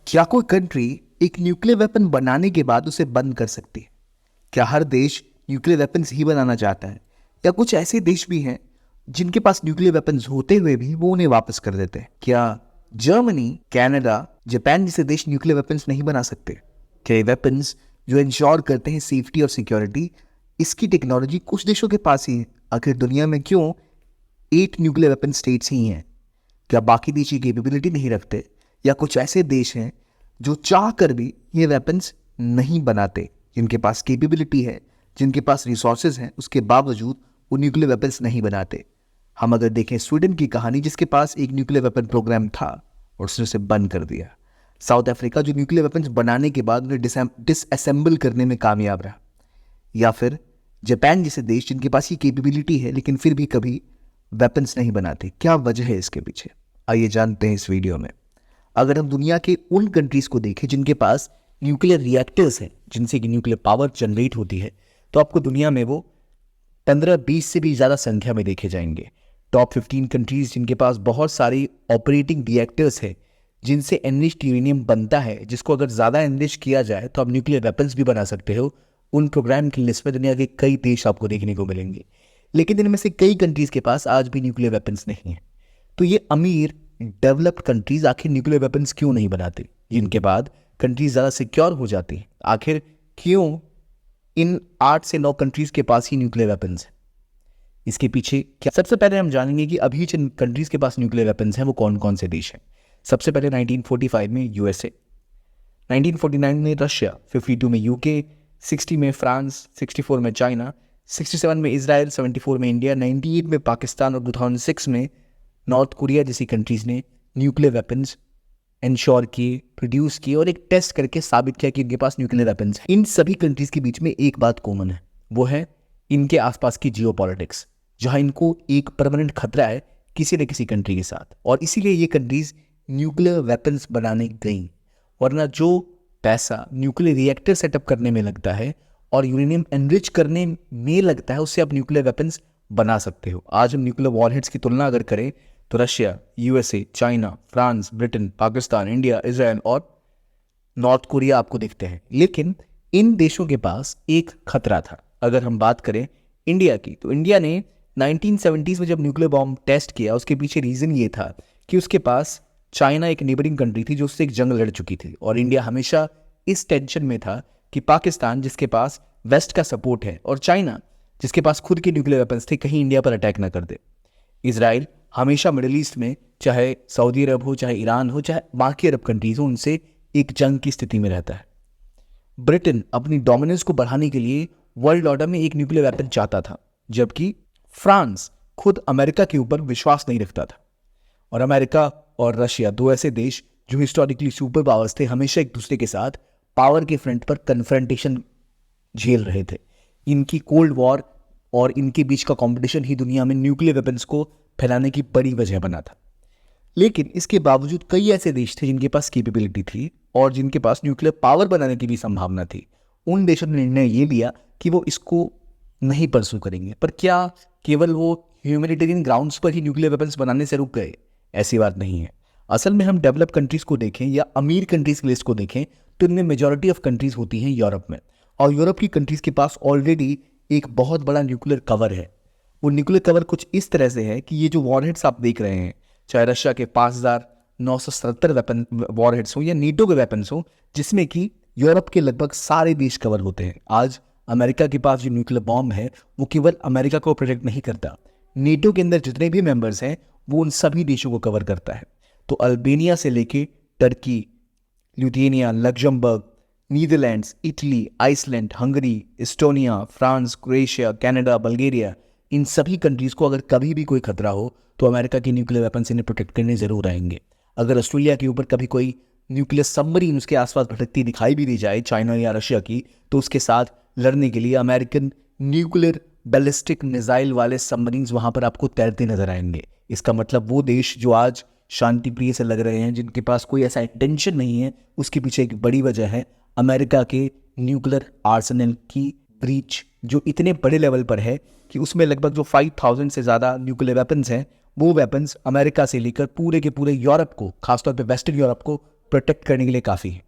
क्या कोई कंट्री एक न्यूक्लियर वेपन बनाने के बाद उसे बंद कर सकती है? क्या हर देश न्यूक्लियर वेपन्स ही बनाना चाहता है, या कुछ ऐसे देश भी हैं जिनके पास न्यूक्लियर वेपन्स होते हुए भी वो उन्हें वापस कर देते हैं? क्या जर्मनी, कनाडा, जापान जैसे देश न्यूक्लियर वेपन्स नहीं बना सकते? क्या ये वेपन्स जो इंश्योर करते हैं सेफ्टी और सिक्योरिटी, इसकी टेक्नोलॉजी कुछ देशों के पास ही है? आखिर दुनिया में क्यों 8 न्यूक्लियर वेपन स्टेट्स ही हैं? क्या बाकी देश ये कैपेबिलिटी नहीं रखते, या कुछ ऐसे देश हैं जो चाह कर भी ये वेपन्स नहीं बनाते, जिनके पास कैपेबिलिटी है, जिनके पास रिसोर्सेज हैं, उसके बावजूद वो न्यूक्लियर वेपन्स नहीं बनाते? हम अगर देखें स्वीडन की कहानी, जिसके पास एक न्यूक्लियर वेपन प्रोग्राम था और उसने उसे बंद कर दिया। साउथ अफ्रीका जो न्यूक्लियर वेपन्स बनाने के बाद उन्हें डिसअसेंबल करने में कामयाब रहा। या फिर जापान जैसे देश जिनके पास ये कैपेबिलिटी है लेकिन फिर भी कभी वेपन्स नहीं बनाते। क्या वजह है इसके पीछे? आइए जानते हैं इस वीडियो में। अगर हम दुनिया के उन कंट्रीज को देखें जिनके पास न्यूक्लियर रिएक्टर्स हैं, जिनसे कि न्यूक्लियर पावर जनरेट होती है, तो आपको दुनिया में वो 15-20 से भी ज़्यादा संख्या में देखे जाएंगे। टॉप 15 कंट्रीज जिनके पास बहुत सारी ऑपरेटिंग रिएक्टर्स है, जिनसे एनरिच्ड यूरेनियम बनता है, जिसको अगर ज़्यादा एनरिच किया जाए तो आप न्यूक्लियर वेपन्स भी बना सकते हो। उन प्रोग्राम की लिस्ट में दुनिया के कई देश आपको देखने को मिलेंगे, लेकिन इनमें से कई कंट्रीज के पास आज भी न्यूक्लियर वेपन्स नहीं है। तो ये अमीर डेवलप्ड कंट्रीज आखिर न्यूक्लियर वेपन्स क्यों नहीं बनाते, जिनके बाद कंट्रीज ज़्यादा सिक्योर हो जाती हैं? आखिर क्यों इन 8 से 9 कंट्रीज के पास ही न्यूक्लियर वेपन्स हैं? इसके पीछे क्या? सबसे पहले हम जानेंगे कि अभी जिन कंट्रीज के पास न्यूक्लियर वेपन्स हैं वो कौन कौन से देश हैं। सबसे पहले 1945 में यूएसए, 1949 में रशिया, 52 में यूके, 60 में फ्रांस, 64 में चाइना, 67 में इजराइल, 74 में इंडिया, 98 में पाकिस्तान और 2006 में नॉर्थ कोरिया जैसी कंट्रीज ने न्यूक्लियर वेपन्स इंश्योर किए, प्रोड्यूस किए और एक टेस्ट करके साबित किया कि इनके पास न्यूक्लियर वेपन्स हैं। इन सभी कंट्रीज के बीच में एक बात कॉमन है, वो है इनके आसपास की जियोपॉलिटिक्स, जहां इनको एक परमानेंट खतरा है किसी न किसी कंट्री के साथ, और इसीलिए ये कंट्रीज न्यूक्लियर वेपन्स बनाने गई। वरना जो पैसा न्यूक्लियर रिएक्टर सेटअप करने में लगता है और यूरेनियम एनरिच करने में लगता है, उससे आप न्यूक्लियर वेपन्स बना सकते हो। आज हम न्यूक्लियर वॉरहेड्स की तुलना अगर करें तो Russia, USA, China, France, Britain, Pakistan, India, Israel और नॉर्थ कोरिया आपको दिखते हैं। लेकिन इन देशों के पास एक खतरा था। अगर हम बात करें इंडिया की, तो इंडिया ने 1970s में जब न्यूक्लियर बॉम्ब टेस्ट किया, उसके पीछे रीज़न ये था कि उसके पास चाइना एक नेबरिंग कंट्री थी जो उससे एक जंग लड़ चुकी थी, और इंडिया हमेशा इस टेंशन में था कि पाकिस्तान जिसके पास वेस्ट का सपोर्ट है और चाइना जिसके पास खुद के न्यूक्लियर वेपन्स थे, कहीं इंडिया पर अटैक ना कर दे। इजराइल हमेशा मिडिल ईस्ट में, चाहे सऊदी अरब हो, चाहे ईरान हो, चाहे बाकी अरब कंट्रीज हो, उनसे एक जंग की स्थिति में रहता है। ब्रिटेन अपनी डोमिनेंस को बढ़ाने के लिए वर्ल्ड ऑर्डर में एक न्यूक्लियर वेपन चाहता था, जबकि फ्रांस खुद अमेरिका के ऊपर विश्वास नहीं रखता था। और अमेरिका और रशिया, दो ऐसे देश जो हिस्टोरिकली सुपर पावर्स थे, हमेशा एक दूसरे के साथ पावर के फ्रंट पर कन्फ्रंटेशन झेल रहे थे। इनकी कोल्ड वॉर और इनके बीच का कंपटीशन ही दुनिया में न्यूक्लियर वेपन्स को फैलाने की बड़ी वजह बना था। लेकिन इसके बावजूद कई ऐसे देश थे जिनके पास कैपेबिलिटी थी और जिनके पास न्यूक्लियर पावर बनाने की भी संभावना थी। उन देशों ने निर्णय ये लिया कि वो इसको नहीं परसू करेंगे। पर क्या केवल वो ह्यूमैनिटेरियन ग्राउंड्स पर ही न्यूक्लियर वेपन्स बनाने से रुक गए? ऐसी बात नहीं है। असल में हम डेवलप कंट्रीज को देखें या अमीर कंट्रीज की लिस्ट को देखें, तो इनमें मेजॉरिटी ऑफ कंट्रीज होती हैं यूरोप में, और यूरोप की कंट्रीज के पास ऑलरेडी एक बहुत बड़ा न्यूक्लियर कवर है। वो न्यूक्लियर कवर कुछ इस तरह से है कि ये जो वॉरहेड्स आप देख रहे हैं, चाहे रशिया के 5970 वेपन वॉरहेड्स हो या नीटो के वेपन्स हो, जिसमें कि यूरोप के लगभग सारे देश कवर होते हैं। आज अमेरिका के पास जो न्यूक्लियर बॉम्ब है वो केवल अमेरिका को प्रोटेक्ट नहीं करता, नीटो के अंदर जितने भी मेंबर्स हैं वो उन सभी देशों को कवर करता है। तो अल्बेनिया से लेके Turkey, Lithuania, Luxembourg, Netherlands, Italy, Iceland, Hungary, Estonia, France, Croatia, Canada, Bulgaria, इन सभी कंट्रीज को अगर कभी भी कोई खतरा हो तो अमेरिका की न्यूक्लियर वेपन्स इन्हें प्रोटेक्ट करने जरूर आएंगे। अगर ऑस्ट्रेलिया के ऊपर कभी कोई न्यूक्लियर सबमरीन उसके आसपास भटकती दिखाई भी दी जाए, चाइना या रशिया की, तो उसके साथ लड़ने के लिए अमेरिकन न्यूक्लियर बैलिस्टिक मिसाइल वाले सबमरीन्स वहां पर आपको तैरते नजर आएंगे। इसका मतलब वो देश जो आज शांति प्रिय से लग रहे हैं, जिनके पास कोई ऐसा इंटेंशन नहीं है, उसके पीछे एक बड़ी वजह है अमेरिका के न्यूक्लियर आर्सेनल की ब्रीच, जो इतने बड़े लेवल पर है कि उसमें लगभग जो 5000 से ज़्यादा न्यूक्लियर वेपन्स हैं, वो वेपन्स अमेरिका से लेकर पूरे के पूरे यूरोप को, खासतौर पे वेस्टर्न यूरोप को प्रोटेक्ट करने के लिए काफ़ी है।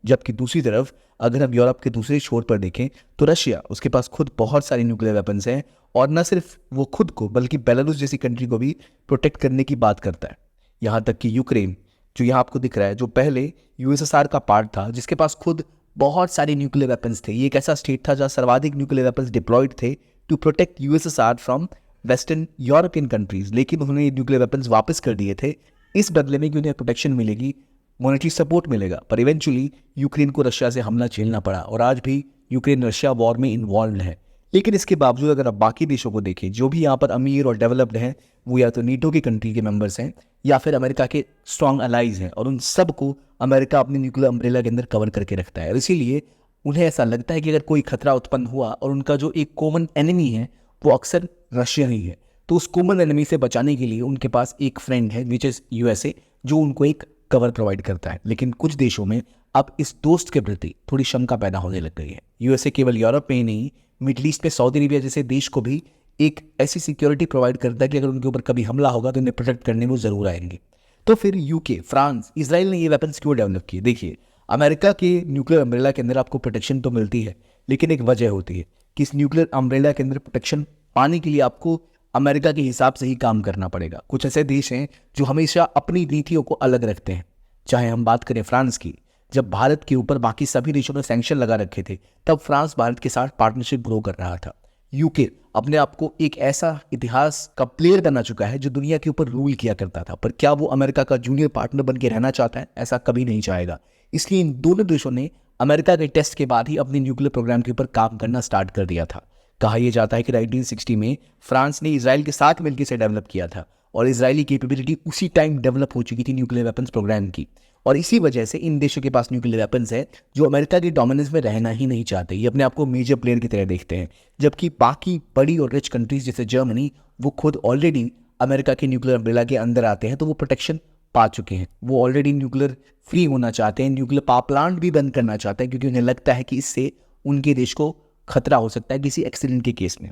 जबकि दूसरी तरफ अगर हम यूरोप के दूसरे छोर पर देखें तो रशिया, उसके पास खुद बहुत सारी न्यूक्लियर वेपन्स हैं और न सिर्फ वो खुद को बल्कि बेलारूस जैसी कंट्री को भी प्रोटेक्ट करने की बात करता है। यहाँ तक कि यूक्रेन, जो यहाँ आपको दिख रहा है, जो पहले यूएसएसआर का पार्ट था, जिसके पास खुद बहुत सारे न्यूक्लियर वेपन्स थे, ये एक ऐसा स्टेट था जहाँ सर्वाधिक न्यूक्लियर वेपन्स डिप्लॉयड थे to protect USSR from western European countries, लेकिन उन्होंने ये न्यूक्लियर वेपन्स वापस कर दिए थे इस बदले में कि उन्हें प्रोटेक्शन मिलेगी, मॉनेटरी सपोर्ट मिलेगा। पर इवेंचुअली यूक्रेन को रशिया से हमला झेलना पड़ा और आज भी यूक्रेन रशिया वॉर में इन्वॉल्व है। लेकिन इसके बावजूद अगर आप बाकी देशों को देखें जो भी यहाँ पर अमीर और डेवलप्ड हैं, वो या तो नीटो की कंट्री के मेंबर्स हैं या फिर अमेरिका के स्ट्रॉन्ग अलाइज हैं, और उन सबको अमेरिका अपनी न्यूक्लियर अम्ब्रेला के अंदर कवर करके रखता है। और इसीलिए उन्हें ऐसा लगता है कि अगर कोई खतरा उत्पन्न हुआ और उनका जो एक कॉमन एनिमी है वो अक्सर रशिया ही है, तो उस कॉमन एनिमी से बचाने के लिए उनके पास एक फ्रेंड है विच इज़ यूएसए, जो उनको एक कवर प्रोवाइड करता है। लेकिन कुछ देशों में अब इस दोस्त के प्रति थोड़ी शंका पैदा होने लग गई है। यूएसए केवल यूरोप में ही नहीं, मिडल ईस्ट में सऊदी अरेबिया जैसे देश को भी एक ऐसी सिक्योरिटी प्रोवाइड करता है कि अगर उनके ऊपर कभी हमला होगा तो उन्हें प्रोटेक्ट करने में वो जरूर आएंगे। तो फिर यूके, फ्रांस, इसराइल ने ये वेपन्स क्यों डेवलप किए? देखिए, अमेरिका के न्यूक्लियर अम्ब्रेला के अंदर आपको प्रोटेक्शन तो मिलती है, लेकिन एक वजह होती है कि इस न्यूक्लियर अम्ब्रेला के अंदर प्रोटेक्शन पाने के लिए आपको अमेरिका के हिसाब से ही काम करना पड़ेगा। कुछ ऐसे देश हैं जो हमेशा अपनी नीतियों को अलग रखते हैं। चाहे हम बात करें फ्रांस की, जब भारत के ऊपर बाकी सभी देशों ने सैंक्शन लगा रखे थे, तब फ्रांस भारत के साथ पार्टनरशिप ग्रो कर रहा था। यूके अपने आप को एक ऐसा इतिहास का प्लेयर बना चुका है जो दुनिया के ऊपर रूल किया करता था, पर क्या वो अमेरिका का जूनियर पार्टनर बन के रहना चाहता है? ऐसा कभी नहीं चाहेगा। इसलिए इन दोनों देशों ने अमेरिका के टेस्ट के बाद ही अपने न्यूक्लियर प्रोग्राम के ऊपर काम करना स्टार्ट कर दिया था। कहा यह जाता है कि 1960 में फ्रांस ने इजराइल के साथ मिलकर इसे डेवलप किया था और इजरायली कैपेबिलिटी उसी टाइम डेवलप हो चुकी थी न्यूक्लियर वेपन्स प्रोग्राम की, और इसी वजह से इन देशों के पास न्यूक्लियर वेपन्स है जो अमेरिका की डोमिनेंस में रहना ही नहीं चाहते। ये अपने आप को मेजर प्लेयर की तरह देखते हैं, जबकि बाकी बड़ी और रिच कंट्रीज जैसे जर्मनी, वो खुद ऑलरेडी अमेरिका के न्यूक्लियर अम्ब्रेला के अंदर आते हैं, तो वो प्रोटेक्शन पा चुके हैं। वो ऑलरेडी न्यूक्लियर फ्री होना चाहते हैं, न्यूक्लियर पावर प्लांट भी बंद करना चाहते हैं, क्योंकि उन्हें लगता है कि इससे उनके देश को खतरा हो सकता है किसी एक्सीडेंट के केस में।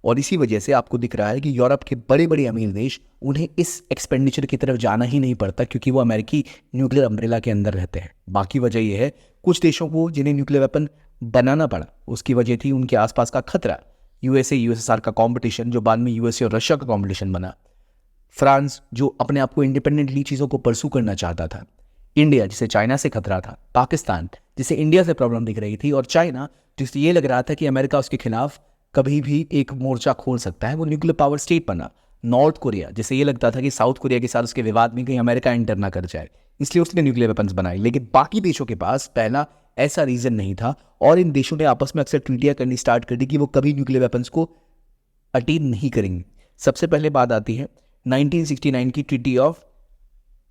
और इसी वजह से आपको दिख रहा है कि यूरोप के बड़े बड़े अमीर देश, उन्हें इस एक्सपेंडिचर की तरफ जाना ही नहीं पड़ता, क्योंकि वो अमेरिकी न्यूक्लियर अम्ब्रेला के अंदर रहते हैं। बाकी वजह यह है, कुछ देशों को जिन्हें न्यूक्लियर वेपन बनाना पड़ा, उसकी वजह थी उनके आसपास का खतरा, यूएसए यूएसएसआर का कंपटीशन, जो बाद में यूएसए और रशिया का कंपटीशन बना, फ्रांस जो अपने आप को इंडिपेंडेंटली चीज़ों को परसू करना चाहता था, इंडिया जिसे चाइना से खतरा था, पाकिस्तान जिसे इंडिया से प्रॉब्लम दिख रही थी, और चाइना जिससे ये लग रहा था कि अमेरिका उसके खिलाफ कभी भी एक मोर्चा खोल सकता है, वो न्यूक्लियर पावर स्टेट बना। नॉर्थ कोरिया जिसे ये लगता था कि साउथ कोरिया के साथ उसके विवाद में कहीं अमेरिका एंटर ना कर जाए, इसलिए उसने न्यूक्लियर वेपन्स बनाए। लेकिन बाकी देशों के पास पहला ऐसा रीजन नहीं था, और इन देशों ने आपस में अक्सर ट्रीटियां करनी स्टार्ट कर दी कि वो कभी न्यूक्लियर वेपन्स को अटेन नहीं करेंगे। सबसे पहले बात आती है 1969 की ट्रीटी ऑफ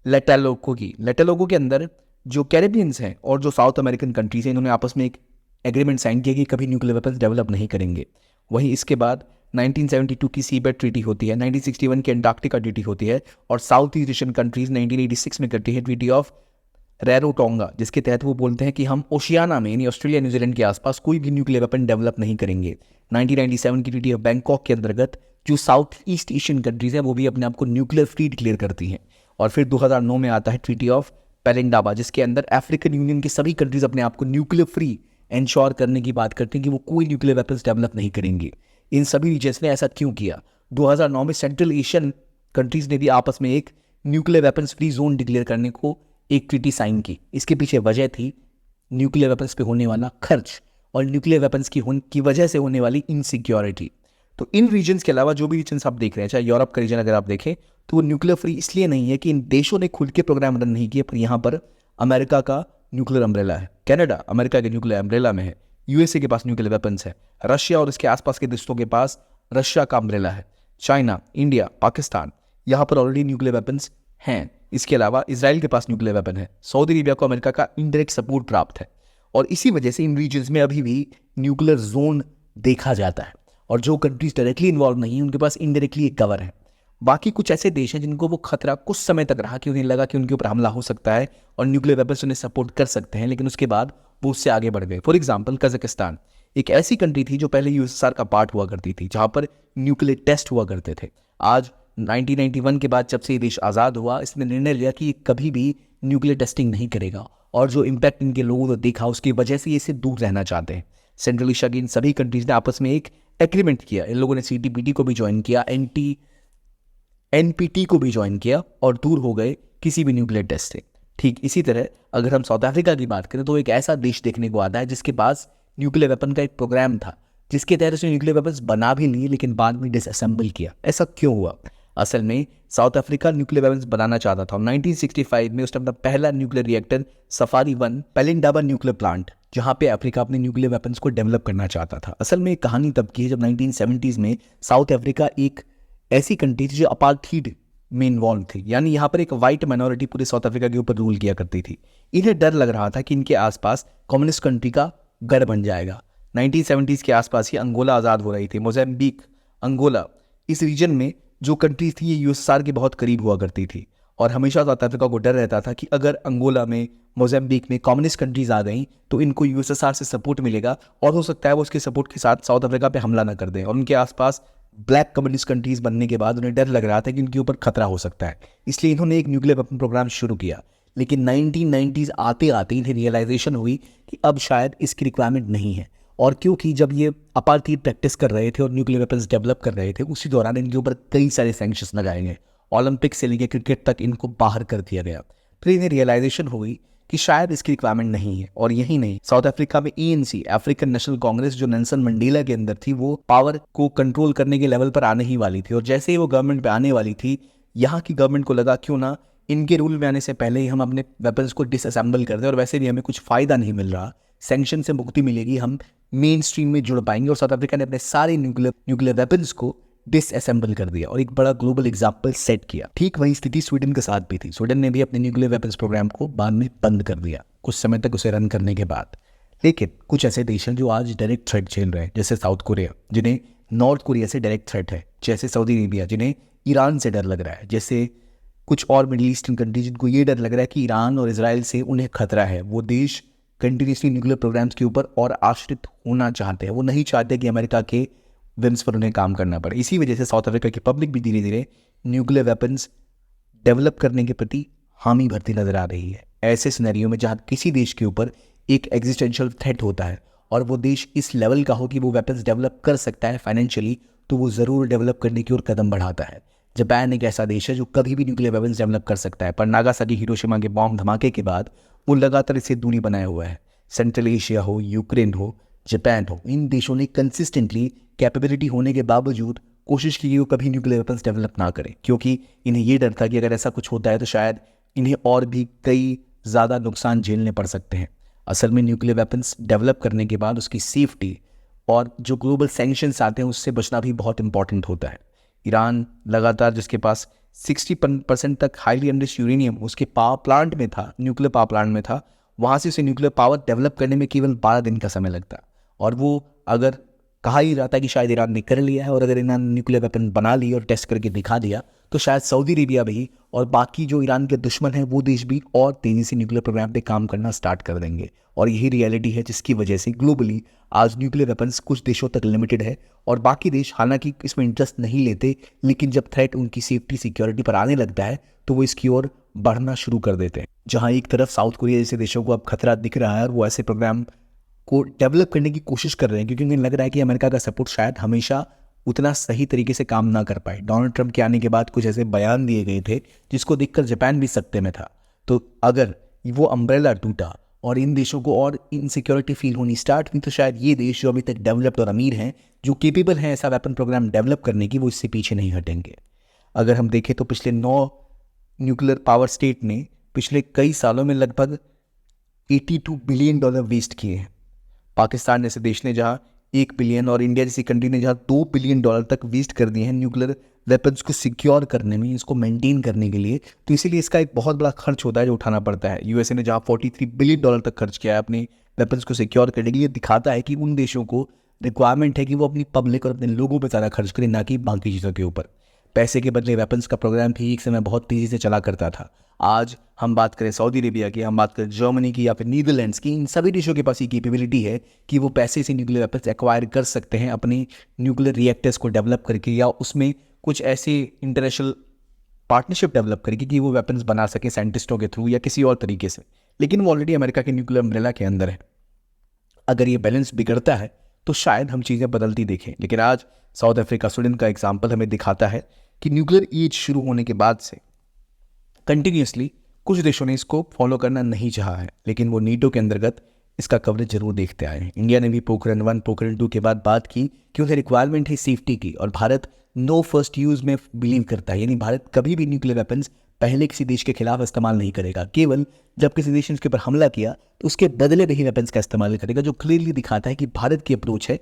लेटालोगो की। लेटालोगो के अंदर जो कैरेबियंस हैं और जो साउथ अमेरिकन कंट्रीज हैं, इन्होंने आपस में एक एग्रीमेंट साइन किया कि कभी न्यूक्लियर वेपन्स डेवलप नहीं करेंगे। वहीं इसके बाद 1972 की सीबेट ट्रीटी होती है, 1961 की अंटार्कटिका ट्रीटी होती है, और साउथ ईस्ट एशियन कंट्रीज 1986 में करती है ट्रीटी ऑफ रैरोटोंगा, जिसके तहत वो बोलते हैं कि हम ओशियाना में यानी ऑस्ट्रेलिया न्यूजीलैंड के आसपास कोई भी न्यूक्लियर वेपन डेवलप नहीं करेंगे। 1997 की ट्रीटी ऑफ बैंकॉक के अंतर्गत जो साउथ ईस्ट एशियन कंट्रीज हैं वो भी अपने आप को न्यूक्लियर फ्री डिक्लेयर करती हैं। और फिर 2009 में आता है ट्रीटी ऑफ पेलेंडाबा, जिसके अंदर अफ्रीकन यूनियन की सभी कंट्रीज अपने आप को न्यूक्लियर फ्री इंश्योर करने की बात करते हैं कि वो कोई न्यूक्लियर वेपन्स डेवलप नहीं करेंगे। इन सभी रीजन्स ने ऐसा क्यों किया? 2009 में सेंट्रल एशियन कंट्रीज ने भी आपस में एक nuclear weapons free zone declare करने को एक ट्रीटी साइन की। इसके पीछे वजह थी न्यूक्लियर वेपन्स पे होने वाला खर्च और न्यूक्लियर वेपन्स की वजह से होने वाली इनसिक्योरिटी। तो इन रीजन्स के अलावा जो भी रीजन्स आप देख रहे हैं, चाहे यूरोप का रीजन अगर आप देखें, तो वो न्यूक्लियर फ्री इसलिए नहीं है कि इन देशों ने खुद के प्रोग्राम रन नहीं किए, पर यहाँ पर अमेरिका का न्यूक्लियर अम्ब्रेला है, कनाडा अमेरिका के न्यूक्लियर अम्ब्रेला में है, यूएसए के पास न्यूक्लियर वेपन्स है, रशिया और इसके आसपास के देशों के पास रशिया का अम्ब्रेला है, चाइना, इंडिया, पाकिस्तान, यहाँ पर ऑलरेडी न्यूक्लियर वेपन्स हैं। इसके अलावा इजराइल के पास न्यूक्लियर वेपन है, सऊदी अरेबिया को अमेरिका का इनडायरेक्ट सपोर्ट प्राप्त है, और इसी वजह से इन रीजन्स में अभी भी न्यूक्लियर जोन देखा जाता है, और जो कंट्रीज डायरेक्टली इन्वॉल्व नहीं है उनके पास इनडायरेक्टली एक कवर है। बाकी कुछ ऐसे देश हैं जिनको वो खतरा कुछ समय तक रहा कि उन्हें लगा कि उनके ऊपर हमला हो सकता है और न्यूक्लियर वेपन्स उन्हें सपोर्ट कर सकते हैं, लेकिन उसके बाद वो उससे आगे बढ़ गए। फॉर एग्जाम्पल कजाकिस्तान एक ऐसी कंट्री थी जो पहले यूएसएसआर का पार्ट हुआ करती थी, जहां पर न्यूक्लियर टेस्ट हुआ करते थे। आज 1991 के बाद जब से ये देश आज़ाद हुआ, इसने निर्णय लिया कि ये कभी भी न्यूक्लियर टेस्टिंग नहीं करेगा, और जो इम्पैक्ट इनके लोगों ने देखा उसकी वजह से ये इससे दूर रहना चाहते हैं। सेंट्रल एशिया की इन सभी कंट्रीज ने आपस में एक एग्रीमेंट किया, इन लोगों ने CTBT को भी ज्वाइन किया, NPT को भी ज्वाइन किया और दूर हो गए किसी भी न्यूक्लियर टेस्ट से। ठीक इसी तरह अगर हम साउथ अफ्रीका की बात करें तो एक ऐसा देश देखने को आता है जिसके पास न्यूक्लियर वेपन का एक प्रोग्राम था, जिसके तहत उसने न्यूक्लियर वेपन्स बना भी लिए लेकिन बाद में डिसअसेंबल किया। ऐसा क्यों हुआ? असल में साउथ अफ्रीका न्यूक्लियर वेपन्स बनाना चाहता था। 1965 में उसने अपना पहला nuclear reactor Safari 1 Pelindaba nuclear plant, जहां पे अफ्रीका अपने न्यूक्लियर वेपन्स को डेवलप करना चाहता था। असल में एक कहानी तब की है जब 1970s में साउथ अफ्रीका एक ऐसी कंट्री थी जो अपार्थीड में इन्वॉल्व थी, यानी यहाँ पर एक वाइट माइनॉरिटी पूरे साउथ अफ्रीका के ऊपर रूल किया करती थी। इन्हें डर लग रहा था कि इनके आसपास कम्युनिस्ट कंट्री का गढ़ बन जाएगा। 1970s के आसपास ही अंगोला आज़ाद हो रही थी, मोज़ाम्बिक, अंगोला, इस रीजन में जो कंट्रीज थी ये USSR के बहुत करीब हुआ करती थी, और हमेशा साउथ अफ्रीका को डर रहता था कि अगर अंगोला में, मोज़ाम्बिक में कम्युनिस्ट कंट्रीज आ गई तो इनको USSR से सपोर्ट मिलेगा और हो सकता है वो उसके सपोर्ट के साथ साउथ अफ्रीका पे हमला ना कर दें। और उनके आसपास ब्लैक कम्युनिस्ट कंट्रीज बनने के बाद उन्हें डर लग रहा था कि उनके ऊपर खतरा हो सकता है, इसलिए इन्होंने एक न्यूक्लियर वेपन प्रोग्राम शुरू किया। लेकिन 1990s आते आते इन्हें रियलाइजेशन हुई कि अब शायद इसकी रिक्वायरमेंट नहीं है, और क्योंकि जब ये अपार्थीड प्रैक्टिस कर रहे थे और न्यूक्लियर वेपन्स डेवलप कर रहे थे, उसी दौरान इनके ऊपर कई सारे सैंक्शंस लगाए गए, ओलंपिक से लेकर क्रिकेट तक इनको बाहर कर दिया गया। फिर इन्हें रियलाइजेशन हो गई कि शायद इसकी रिक्वायरमेंट नहीं है। और यही नहीं, साउथ अफ्रीका में ANC, अफ्रीकन नेशनल कांग्रेस, जो नेल्सन मंडेला के अंदर थी, वो पावर को कंट्रोल करने के लेवल पर आने ही वाली थी। और जैसे ही वो गवर्नमेंट पे आने वाली थी, यहाँ की गवर्नमेंट को लगा क्यों ना इनके रूल में आने से पहले ही हम अपने वेपन्स को डिसअसेंबल कर दें, और वैसे भी हमें कुछ फायदा नहीं मिल रहा, सैंक्शन से मुक्ति मिलेगी, हम मेन स्ट्रीम में जुड़ पाएंगे। और साउथ अफ्रीका ने अपने सारे न्यूक्लियर वेपन्स को डिसअसेंबल कर दिया और एक बड़ा ग्लोबल एग्जाम्पल सेट किया। ठीक वही स्थिति स्वीडन के साथ भी थी। स्वीडन ने भी अपने न्यूक्लियर वेपन्स प्रोग्राम को बाद में बंद कर दिया कुछ समय तक उसे रन करने के बाद। लेकिन कुछ ऐसे देश हैं जो आज डायरेक्ट थ्रेट झेल रहे हैं, जैसे साउथ कोरिया, जिन्हें नॉर्थ कोरिया से डायरेक्ट थ्रेट है, जैसे सऊदी अरेबिया, जिन्हें ईरान से डर लग रहा है, जैसे कुछ और मिडिल ईस्टर्न कंट्री जिनको ये डर लग रहा है कि ईरान और इजराइल से उन्हें खतरा है। वो देश कंटिन्यूसली न्यूक्लियर प्रोग्राम्स के ऊपर और आश्रित होना चाहते हैं, वो नहीं चाहते कि अमेरिका के विम्स पर उन्हें काम करना पड़े। इसी वजह से साउथ अफ्रीका की पब्लिक भी धीरे धीरे न्यूक्लियर वेपन्स डेवलप करने के प्रति हामी भरती नजर आ रही है। ऐसे सिनेरियो में जहाँ किसी देश के ऊपर एक एग्जिस्टेंशियल थ्रेट होता है और वो देश इस लेवल का हो कि वो वेपन्स डेवलप कर सकता है फाइनेंशियली, तो वो ज़रूर डेवलप करने की ओर कदम बढ़ाता है। जापान एक ऐसा देश है जो कभी भी न्यूक्लियर वेपन्स डेवलप कर सकता है, पर नागासाकी हिरोशिमा के बॉम्ब धमाके के बाद वो लगातार इससे दूरी बनाए हुआ है। सेंट्रल एशिया हो, यूक्रेन हो, जापान हो, इन देशों ने कंसिस्टेंटली कैपेबिलिटी होने के बावजूद कोशिश की कि वो कभी न्यूक्लियर वेपन्स डेवलप ना करें, क्योंकि इन्हें ये डर था कि अगर ऐसा कुछ होता है तो शायद इन्हें और भी कई ज़्यादा नुकसान झेलने पड़ सकते हैं। असल में न्यूक्लियर वेपन्स डेवलप करने के बाद उसकी सेफ्टी और जो ग्लोबल सैंक्शंस आते हैं उससे बचना भी बहुत इंपॉर्टेंट होता है। ईरान लगातार, जिसके पास 60% तक हाईली एनरिच्ड यूरेनियम उसके पावर प्लांट में था, न्यूक्लियर पावर प्लांट में था, वहाँ से उसे न्यूक्लियर पावर डेवलप करने में केवल 12 दिन का समय लगता। और वो अगर कहा ही जाता है कि शायद ईरान ने कर लिया है, और अगर ईरान ने न्यूक्लियर वेपन बना ली और टेस्ट करके दिखा दिया तो शायद सऊदी अरेबिया भी और बाकी जो ईरान के दुश्मन हैं वो देश भी और तेज़ी से न्यूक्लियर प्रोग्राम पे काम करना स्टार्ट कर देंगे। और यही रियलिटी है जिसकी वजह से ग्लोबली आज न्यूक्लियर वेपन्स कुछ देशों तक लिमिटेड है, और बाकी देश हालांकि इसमें इंटरेस्ट नहीं लेते, लेकिन जब थ्रेट उनकी सेफ्टी सिक्योरिटी पर आने लगता है तो वो इसकी ओर बढ़ना शुरू कर देते हैं। जहाँ एक तरफ साउथ कोरिया जैसे देशों को अब खतरा दिख रहा है और वो ऐसे प्रोग्राम को डेवलप करने की कोशिश कर रहे हैं, क्योंकि उन्हें लग रहा है कि अमेरिका का सपोर्ट शायद हमेशा उतना सही तरीके से काम ना कर पाए। डोनाल्ड ट्रंप के आने के बाद कुछ ऐसे बयान दिए गए थे जिसको देखकर जापान भी सकते में था। तो अगर वो अम्ब्रेला टूटा और इन देशों को और इनसिक्योरिटी फील होनी स्टार्ट हुई, तो शायद ये देश जो अभी तक डेवलप्ड और अमीर हैं, जो केपेबल हैं ऐसा वेपन प्रोग्राम डेवलप करने की, वो इससे पीछे नहीं हटेंगे। अगर हम देखें तो पिछले 9 न्यूक्लियर पावर स्टेट ने पिछले कई सालों में लगभग $82 बिलियन वेस्ट किए हैं। पाकिस्तान जैसे देश ने जहाँ 1 बिलियन और इंडिया जैसी कंट्री ने जहाँ $2 बिलियन तक वेस्ट कर दिए हैं न्यूक्लियर वेपन्स को सिक्योर करने में, इसको मेंटेन करने के लिए, तो इसीलिए इसका एक बहुत बड़ा खर्च होता है जो उठाना पड़ता है। यूएसए ने जहाँ $43 बिलियन तक खर्च किया है अपने वेपन्स को सिक्योर करने के लिए, दिखाता है कि उन देशों को रिक्वायरमेंट है कि वो अपनी पब्लिक और अपने लोगों पर ज़्यादा खर्च करें, ना कि बाकी चीज़ों के ऊपर। पैसे के बदले वेपन्स का प्रोग्राम भी एक समय बहुत तेज़ी से चला करता था। आज हम बात करें सऊदी अरेबिया की, हम बात करें जर्मनी की या फिर नीदरलैंड्स की, इन सभी देशों के पास ये कैपेबिलिटी है कि वो पैसे से न्यूक्लियर वेपन्स एक्वायर कर सकते हैं अपने न्यूक्लियर रिएक्टर्स को डेवलप करके, या उसमें कुछ ऐसे इंटरनेशनल पार्टनरशिप डेवलप करेगी कि वो वेपन्स बना सके साइंटिस्टों के थ्रू या किसी और तरीके से, लेकिन वो ऑलरेडी अमेरिका के न्यूक्लियर अम्ब्रेला के अंदर है। अगर ये बैलेंस बिगड़ता है तो शायद हम चीज़ें बदलती देखें। लेकिन आज साउथ अफ्रीका, स्वीडन का एग्जाम्पल हमें दिखाता है कि न्यूक्लियर एज शुरू होने के बाद से कंटिन्यूसली कुछ देशों ने इसको फॉलो करना नहीं चाहा है, लेकिन वो नीटो के अंतर्गत इसका कवरेज जरूर देखते आए हैं। इंडिया ने भी पोखरण 1 पोखरण 2 के बाद बात की कि उन्हें रिक्वायरमेंट है सेफ्टी की, और भारत नो फर्स्ट यूज में बिलीव करता है, यानी भारत कभी भी न्यूक्लियर वेपन्स पहले किसी देश के खिलाफ इस्तेमाल नहीं करेगा। केवल जब किसी देश ने उसके ऊपर हमला किया तो उसके बदले में ही वेपन्स का इस्तेमाल करेगा, जो क्लियरली दिखाता है कि भारत की अप्रोच है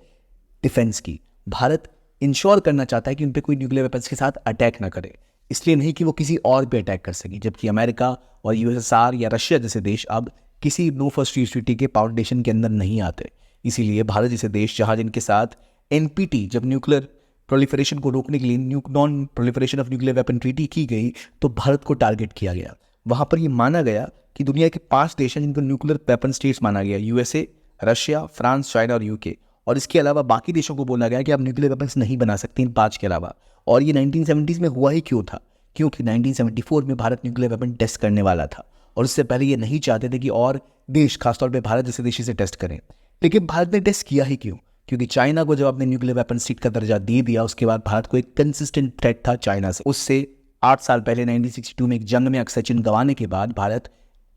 डिफेंस की। भारत इंश्योर करना चाहता है कि उन पर कोई न्यूक्लियर वेपन्स के साथ अटैक ना करे, इसलिए नहीं कि वो किसी और पे अटैक कर सके। जबकि अमेरिका और यूएसएसआर या रशिया जैसे देश अब किसी नो फर्स्ट यूज ट्रीटी के फाउंडेशन के अंदर नहीं आते। इसीलिए भारत जैसे देश, जहां जिनके साथ एनपीटी, जब न्यूक्लियर प्रोलिफरेशन को रोकने के लिए non proliferation of nuclear weapon treaty की गई, तो भारत को टारगेट किया गया। वहां पर यह माना गया कि दुनिया के 5 देश हैं जिनको न्यूक्लियर वेपन स्टेट्स माना गया, यूएसए, रशिया, फ्रांस, चाइना और यूके। और इसके अलावा बाकी देशों को बोला गया कि आप न्यूक्लियर वेपन्स नहीं बना सकते इन 5 के अलावा। और ये 1970s में हुआ ही क्यों था? क्योंकि 1974 में भारत न्यूक्लियर वेपन टेस्ट करने वाला था, और उससे पहले ये नहीं चाहते थे कि और देश, खासतौर पे भारत जैसे देश इसे टेस्ट करें। लेकिन भारत ने टेस्ट किया ही क्यों? क्योंकि चाइना को जब आपने न्यूक्लियर वेपन स्टेट का दर्जा दे दिया, उसके बाद भारत को एक कंसिस्टेंट थ्रेट था चाइना से। उससे 8 साल पहले 1962 में एक जंग में अक्सर चिन्ह गंवाने के बाद भारत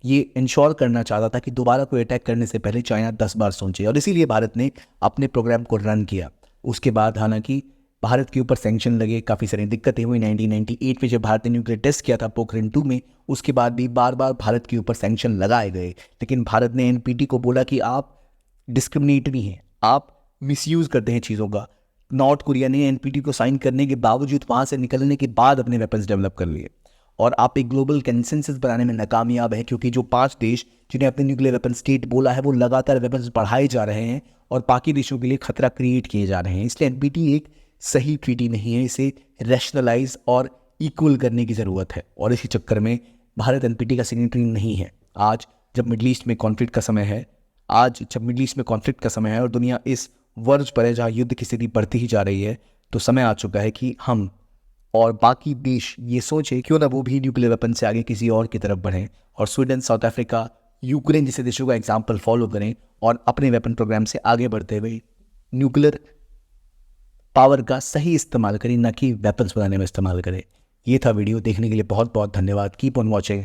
ये इंश्योर करना चाहता था कि दोबारा कोई अटैक करने से पहले चाइना 10 बार सोचे, और इसीलिए भारत ने अपने प्रोग्राम को रन किया। उसके बाद हालांकि भारत के ऊपर सैंक्शन लगे, काफ़ी सारी दिक्कतें हुई। 1998 में जब भारत ने न्यूक्लियर टेस्ट किया था पोखरण 2 में, उसके बाद भी बार बार भारत के ऊपर सैंक्शन लगाए गए। लेकिन भारत ने एनपीटी को बोला कि आप डिस्क्रिमिनेटरी हैं, आप मिसयूज़ करते हैं चीज़ों का। नॉर्थ कोरिया ने एनपीटी को साइन करने के बावजूद वहाँ से निकलने के बाद अपने वेपन्स डेवलप कर लिए, और आप एक ग्लोबल कंसेंसस बनाने में नाकामयाब है, क्योंकि जो 5 देश जिन्हें अपने न्यूक्लियर वेपन स्टेट बोला है, वो लगातार वेपन्स बढ़ाए जा रहे हैं और बाकी देशों के लिए खतरा क्रिएट किए जा रहे हैं। इसलिए एनपीटी एक सही ट्रीटी नहीं है, इसे रैशनलाइज और इक्वल करने की ज़रूरत है, और इसी चक्कर में भारत एनपीटी का सिग्नेटरी नहीं है। आज जब मिडल ईस्ट में कॉन्फ्लिक्ट का समय है, और दुनिया इस वर्ज पर है जहाँ युद्ध की स्थिति बढ़ती ही जा रही है, तो समय आ चुका है कि हम और बाकी देश ये सोचे क्यों ना वो भी न्यूक्लियर वेपन से आगे किसी और की तरफ बढ़ें, और स्वीडन, साउथ अफ्रीका, यूक्रेन जैसे देशों का एग्जाम्पल फॉलो करें और अपने वेपन प्रोग्राम से आगे बढ़ते हुए न्यूक्लियर पावर का सही इस्तेमाल करें, ना कि वेपन्स बनाने में इस्तेमाल करें। ये था वीडियो, देखने के लिए बहुत बहुत धन्यवाद। Keep on watching.